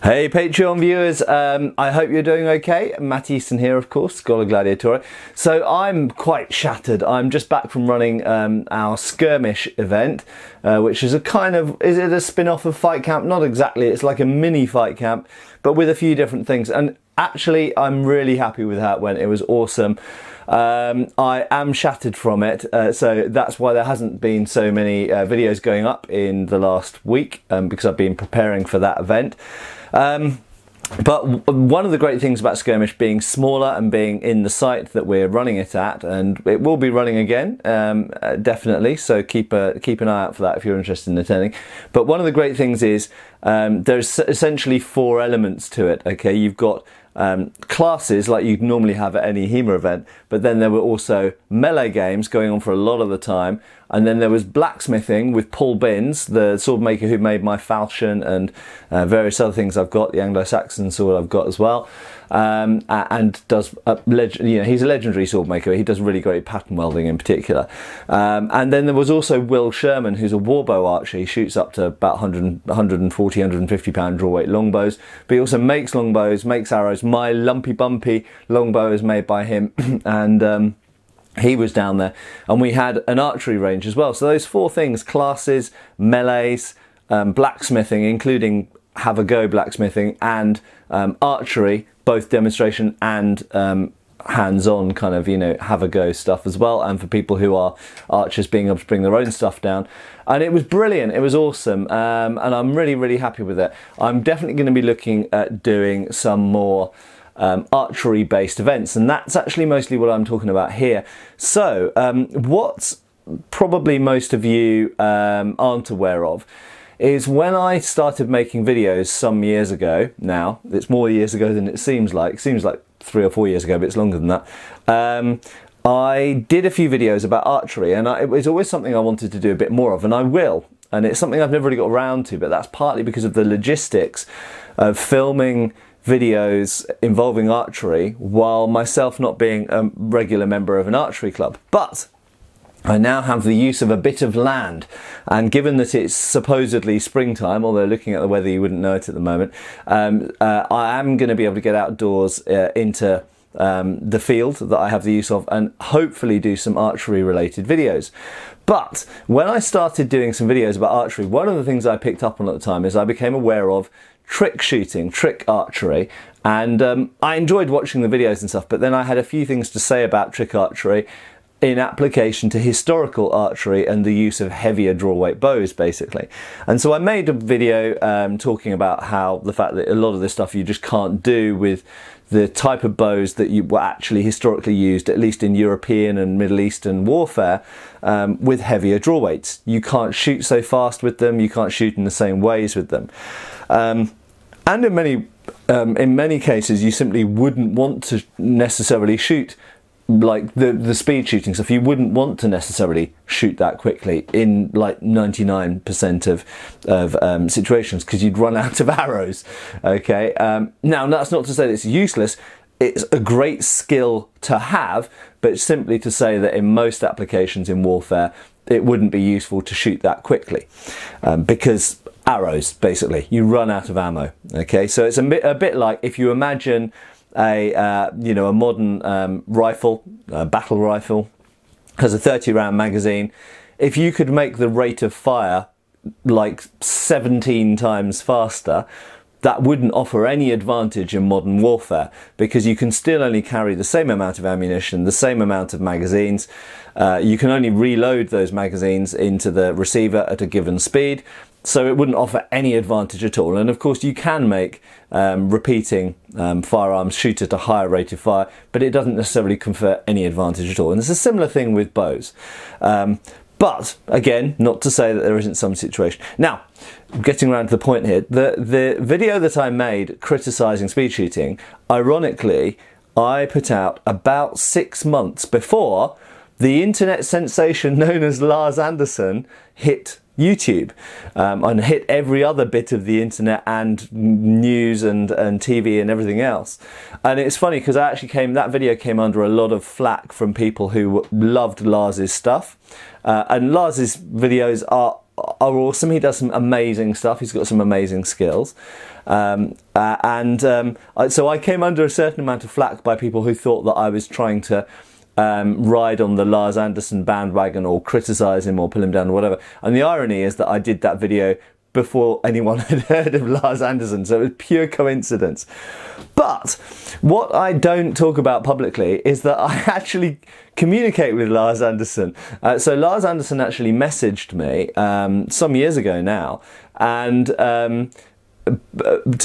Hey Patreon viewers, I hope you're doing okay. Matt Easton here, of course, Schola Gladiatore. So I'm quite shattered. I'm just back from running our skirmish event, which is a kind of, is it a spin-off of Fight Camp? Not exactly, it's like a mini Fight Camp, but with a few different things. And actually, I'm really happy with how it went. It was awesome. I am shattered from it, so that's why there hasn't been so many videos going up in the last week, because I've been preparing for that event. But one of the great things about Skirmish being smaller and being in the site that we're running it at, and it will be running again, definitely, so keep an eye out for that if you're interested in attending. But one of the great things is there's essentially 4 elements to it, okay? You've got classes like you'd normally have at any HEMA event, but then there were also melee games going on for a lot of the time, and then there was blacksmithing with Paul Binns, the sword maker who made my falchion and various other things I've got, the Anglo-Saxon sword I've got as well, and does he's a legendary sword maker. He does really great pattern welding in particular. And then there was also Will Sherman, who's a warbow archer. He shoots up to about 140, 150 pound draw weight longbows, but he also makes longbows, makes arrows. My lumpy bumpy longbow is made by him, and he was down there, and we had an archery range as well. So those 4 things, classes, melees, blacksmithing, including have a go blacksmithing, and archery, both demonstration and hands-on kind of, have a go stuff as well, and for people who are archers being able to bring their own stuff down. And it was brilliant, it was awesome, and I'm really happy with it. I'm definitely going to be looking at doing some more archery based events, and that's actually mostly what I'm talking about here. So what probably most of you aren't aware of is when I started making videos some years ago. Now it's more years ago than it seems like 3 or 4 years ago, but it's longer than that. I did a few videos about archery, and it was always something I wanted to do a bit more of, and I will, and it's something I've never really got around to, but that's partly because of the logistics of filming videos involving archery while myself not being a regular member of an archery club. But I now have the use of a bit of land, and given that it's supposedly springtime, although looking at the weather you wouldn't know it at the moment, I am going to be able to get outdoors into the field that I have the use of, and hopefully do some archery related videos. But when I started doing some videos about archery, one of the things I picked up on at the time is I became aware of trick shooting, trick archery, and I enjoyed watching the videos and stuff, but then I had a few things to say about trick archery in application to historical archery and the use of heavier draw weight bows, basically. And so I made a video talking about how the fact that a lot of this stuff you just can't do with the type of bows that you were actually historically used, at least in European and Middle Eastern warfare, with heavier draw weights. You can't shoot so fast with them, you can't shoot in the same ways with them. And in many cases you simply wouldn't want to necessarily shoot like the speed shooting stuff. You wouldn't want to necessarily shoot that quickly in like 99% of situations, because you'd run out of arrows. Okay, now that's not to say that it's useless. It's a great skill to have, but simply to say that in most applications in warfare it wouldn't be useful to shoot that quickly, because arrows, basically, you run out of ammo. Okay, so it's a bit like if you imagine a modern rifle, a battle rifle, has a 30-round magazine. If you could make the rate of fire like 17 times faster, that wouldn't offer any advantage in modern warfare, because you can still only carry the same amount of ammunition, the same amount of magazines. You can only reload those magazines into the receiver at a given speed, so it wouldn't offer any advantage at all. And of course you can make repeating firearms shoot at a higher rate of fire, but it doesn't necessarily confer any advantage at all. And it's a similar thing with bows. But again, not to say that there isn't some situation. Now, getting around to the point here, the video that I made criticising speed shooting, ironically, I put out about 6 months before the internet sensation known as Lars Anderson hit YouTube, and hit every other bit of the internet and news and TV and everything else. And it's funny because that video came under a lot of flack from people who loved Lars's stuff, and Lars's videos are are awesome. He does some amazing stuff. He's got some amazing skills. So I came under a certain amount of flack by people who thought that I was trying to ride on the Lars Anderson bandwagon or criticise him or pull him down or whatever. And the irony is that I did that video before anyone had heard of Lars Anderson, so it was pure coincidence. But what I don't talk about publicly is that I actually communicate with Lars Anderson. So Lars Anderson actually messaged me some years ago now, and to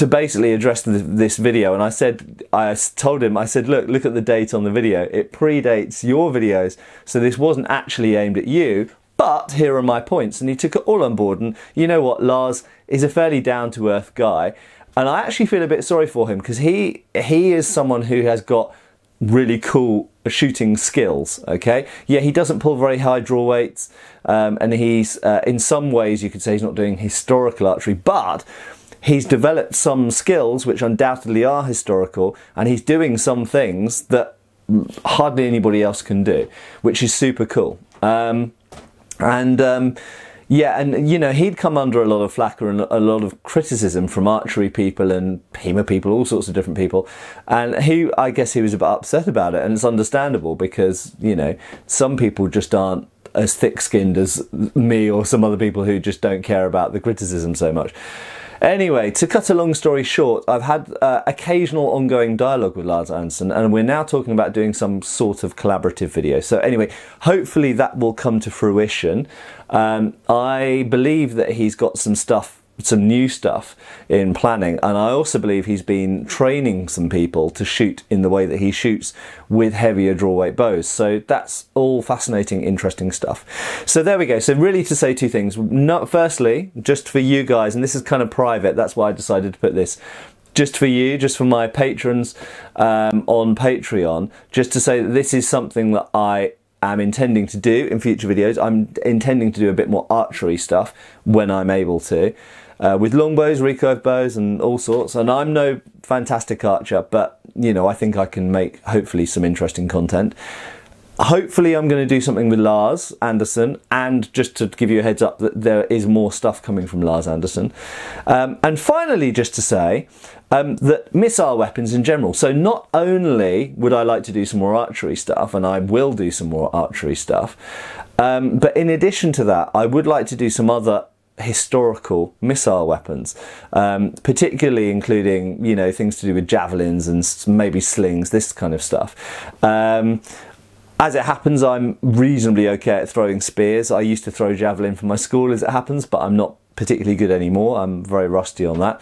basically address this video, and I told him, I said, look at the date on the video. It predates your videos, so this wasn't actually aimed at you. But here are my points, and he took it all on board. And you know what, Lars is a fairly down-to-earth guy, and I actually feel a bit sorry for him because he is someone who has got really cool shooting skills. Okay, yeah, he doesn't pull very high draw weights, and he's in some ways you could say he's not doing historical archery, but he's developed some skills which undoubtedly are historical, and he's doing some things that hardly anybody else can do, which is super cool. Yeah, and you know, he'd come under a lot of flack and a lot of criticism from archery people and HEMA people, all sorts of different people, and I guess he was a bit upset about it, and it's understandable because, you know, some people just aren't as thick-skinned as me or some other people who just don't care about the criticism so much. Anyway, to cut a long story short, I've had occasional ongoing dialogue with Lars Anderson, and we're now talking about doing some sort of collaborative video. So anyway, hopefully that will come to fruition. I believe that he's got some new stuff in planning, and I also believe he's been training some people to shoot in the way that he shoots with heavier draw weight bows. So that's all fascinating, interesting stuff. So there we go. So really, to say two things. Firstly, just for you guys, and this is kind of private, that's why I decided to put this just for you, just for my patrons on Patreon, just to say that this is something that I am intending to do in future videos. I'm intending to do a bit more archery stuff when I'm able to, with longbows, recurve bows and all sorts. And I'm no fantastic archer, but you know, I think I can make hopefully some interesting content. Hopefully I'm going to do something with Lars Anderson, and just to give you a heads up that there is more stuff coming from Lars Anderson. And finally, just to say that missile weapons in general. So not only would I like to do some more archery stuff, and I will do some more archery stuff, but in addition to that, I would like to do some other historical missile weapons, particularly including, you know, things to do with javelins and maybe slings, this kind of stuff. As it happens, I'm reasonably okay at throwing spears. I used to throw javelin for my school, as it happens, but I'm not particularly good anymore. I'm very rusty on that.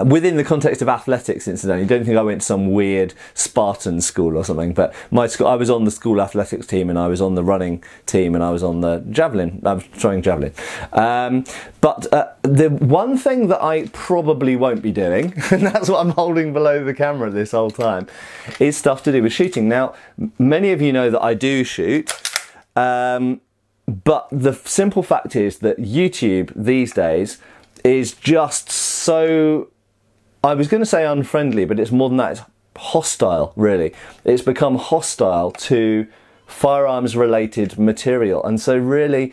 Within the context of athletics, incidentally, don't think I went to some weird Spartan school or something, but my school, I was on the school athletics team, and I was on the running team, and I was on the javelin. I was throwing javelin. The one thing that I probably won't be doing, and that's what I'm holding below the camera this whole time, is stuff to do with shooting. Now, many of you know that I do shoot, but the simple fact is that YouTube these days is just so, I was going to say unfriendly, but it's more than that. It's hostile, really. It's become hostile to firearms related material, and so really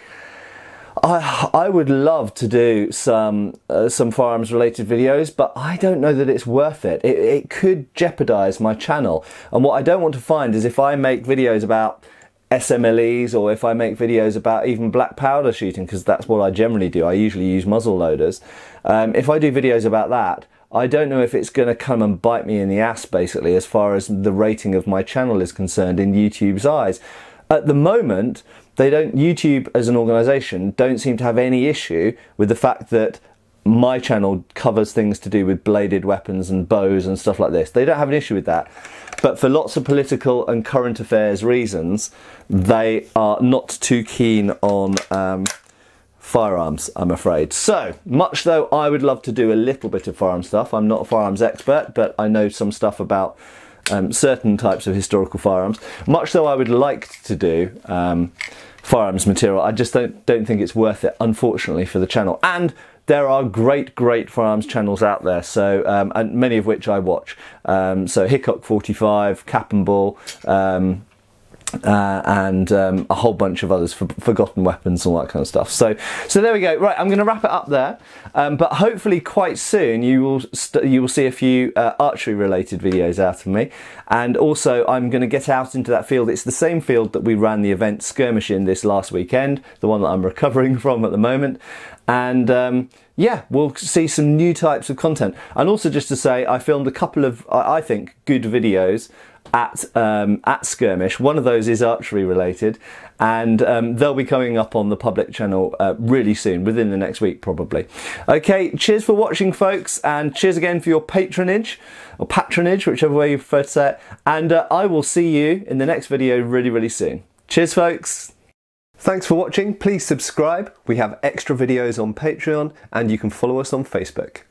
I would love to do some firearms related videos, but I don't know that it's worth it. It could jeopardize my channel, and what I don't want to find is if I make videos about SMLEs, or if I make videos about even black powder shooting, because that's what I generally do, I usually use muzzle loaders. If I do videos about that, I don't know if it's going to come and bite me in the ass, basically, as far as the rating of my channel is concerned in YouTube's eyes. At the moment, YouTube as an organisation don't seem to have any issue with the fact that my channel covers things to do with bladed weapons and bows and stuff like this. They don't have an issue with that. But for lots of political and current affairs reasons, they are not too keen on firearms, I'm afraid. So, much though I would love to do a little bit of firearms stuff, I'm not a firearms expert, but I know some stuff about certain types of historical firearms. Much though I would like to do firearms material, I just don't think it's worth it, unfortunately, for the channel. And there are great firearms channels out there, so and many of which I watch. So Hickok 45, Cap and Ball, and a whole bunch of others, for forgotten weapons and all that kind of stuff. So there we go. Right, I'm going to wrap it up there, but hopefully quite soon you will see a few archery related videos out of me, and also I'm going to get out into that field. It's the same field that we ran the event Skirmish in this last weekend, the one that I'm recovering from at the moment, and yeah, we'll see some new types of content. And also, just to say, I filmed a couple of, I think, good videos at Skirmish. One of those is archery related, and they'll be coming up on the public channel really soon, within the next week probably. Okay, cheers for watching, folks, and cheers again for your patronage, or patronage, whichever way you prefer to say it, and I will see you in the next video really soon. Cheers, folks. Thanks for watching. Please subscribe. We have extra videos on Patreon, and you can follow us on Facebook.